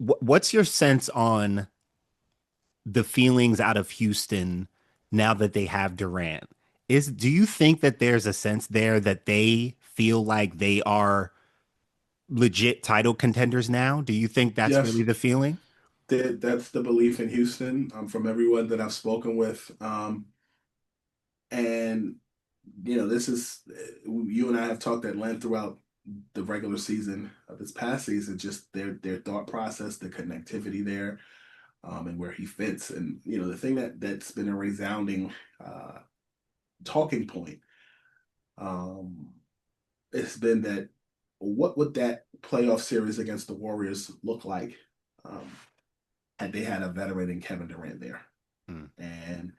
What's your sense on the feelings out of Houston now that they have Durant? Do you think that there's a sense there that they feel like they are legit title contenders now? Do you think that's really Yes, the feeling? that's the belief in Houston, from everyone that I've spoken with. And this is you and I have talked at length throughout the regular season of this past season, just their thought process, the connectivity there, and where he fits. And the thing that's been a resounding uh, talking point, um, it's been that what would that playoff series against the Warriors look like um, had they had a veteran in Kevin Durant there? Mm. And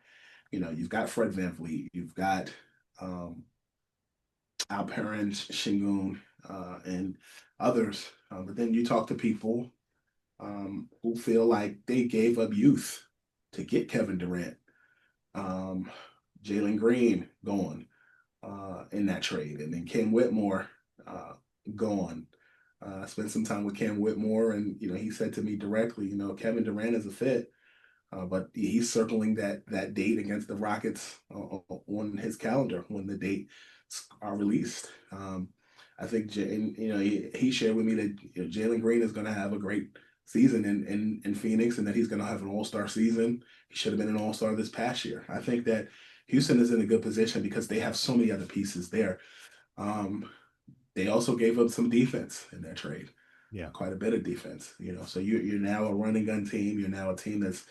you've got Fred VanVleet, you've got um, Alperen Şengün, and others. But then you talk to people who feel like they gave up youth to get Kevin Durant, um, Jalen Green gone in that trade, and then Cam Whitmore gone. I spent some time with Cam Whitmore, and he said to me directly, Kevin Durant is a fit, but he's circling that date against the Rockets on his calendar when the dates are released. I think he shared with me that Jalen Green is going to have a great season in Phoenix, and that he's going to have an All Star season. He should have been an All Star this past year. I think that Houston is in a good position because they have so many other pieces there. Um, they also gave up some defense in their trade, Yeah. quite a bit of defense. So you're now a running gun team. You're now a team that's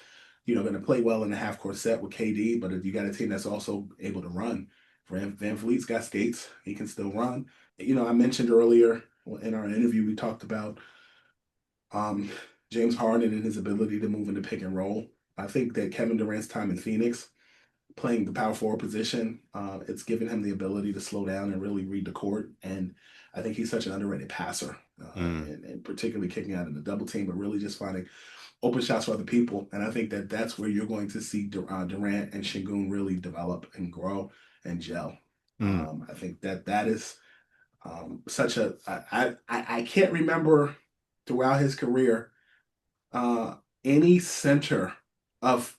going to play well in the half court set with KD, but if you got a team that's also able to run. Van Vliet's got skates. He can still run. I mentioned earlier in our interview, we talked about um, James Harden and his ability to move into pick and roll. I think that Kevin Durant's time in Phoenix, playing the power forward position, it's given him the ability to slow down and really read the court. And I think he's such an underrated passer, Mm. and particularly kicking out in the double team, but really just finding open shots for other people. And I think that that's where you're going to see Durant and Şengün really develop and grow and gel. Mm. I think that is such a I can't remember throughout his career uh, any center of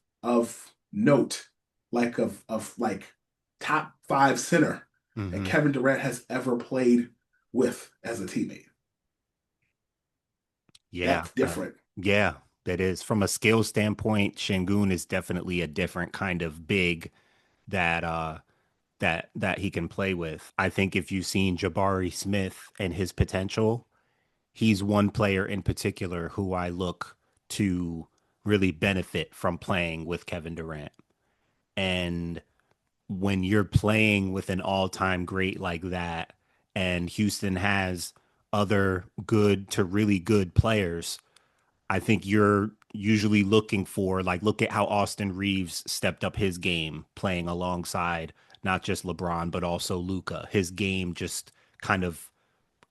note, like of like top five center that Hmm. Kevin Durant has ever played with as a teammate. Yeah. That's different. Yeah, that is. From a skill standpoint, Şengün is definitely a different kind of big that that he can play with. I think if you've seen Jabari Smith and his potential, he's one player in particular who I look to really benefit from playing with Kevin Durant. And when you're playing with an all-time great like that, and Houston has other good to really good players, I think you're usually looking for, like, look at how Austin Reeves stepped up his game playing alongside not just LeBron but also Luca. His game just kind of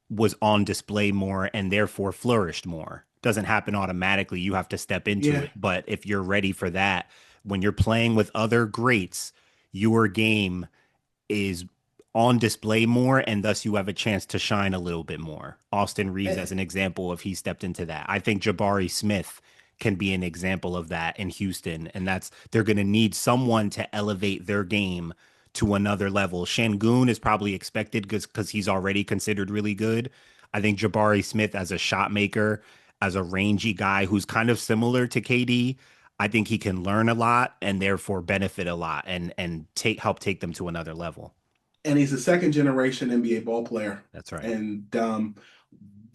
was on display more and therefore flourished more. Doesn't happen automatically. You have to step into Yeah, it. But if you're ready for that, when you're playing with other greats, your game is on display more, and thus you have a chance to shine a little bit more. Austin Reeves, as and, an example, if he stepped into that. I think Jabari Smith can be an example of that in Houston, and that's they're going to need someone to elevate their game to another level. Şengün is probably expected because he's already considered really good. I think Jabari Smith as a shot maker, as a rangy guy who's kind of similar to KD, I think he can learn a lot and therefore benefit a lot and take help take them to another level. and he's a second generation NBA ball player. That's right. And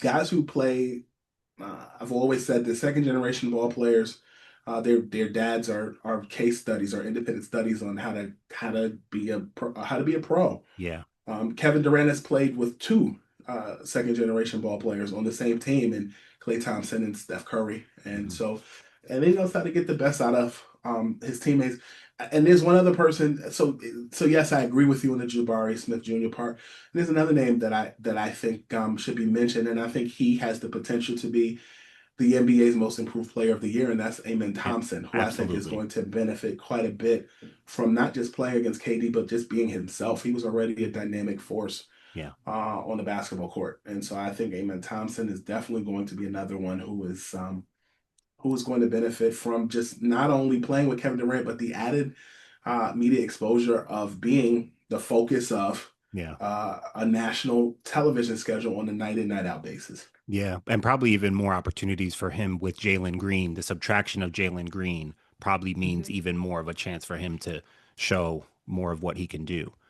guys who play, I've always said the second generation ball players, their dads are case studies or independent studies on how to be a how to be a pro. Yeah. Kevin Durant has played with two second generation ball players on the same team, and Klay Thompson and Steph Curry, and Mhm. so and he knows how to get the best out of his teammates. And there's one other person. So yes, I agree with you on the Jabari Smith Jr. part. There's another name that I think should be mentioned, and I think he has the potential to be the NBA's most improved player of the year, and that's Amen Yeah, Thompson, who I think is absolutely. going to benefit quite a bit from not just playing against KD, but just being himself. He was already a dynamic force Yeah. on the basketball court, and so I think Amen Thompson is definitely going to be another one who is. who is going to benefit from just not only playing with Kevin Durant, but the added media exposure of being the focus of Yeah. a national television schedule on a night in, night out basis. Yeah. And probably even more opportunities for him with Jalen Green. The subtraction of Jalen Green probably means Mhm. even more of a chance for him to show more of what he can do.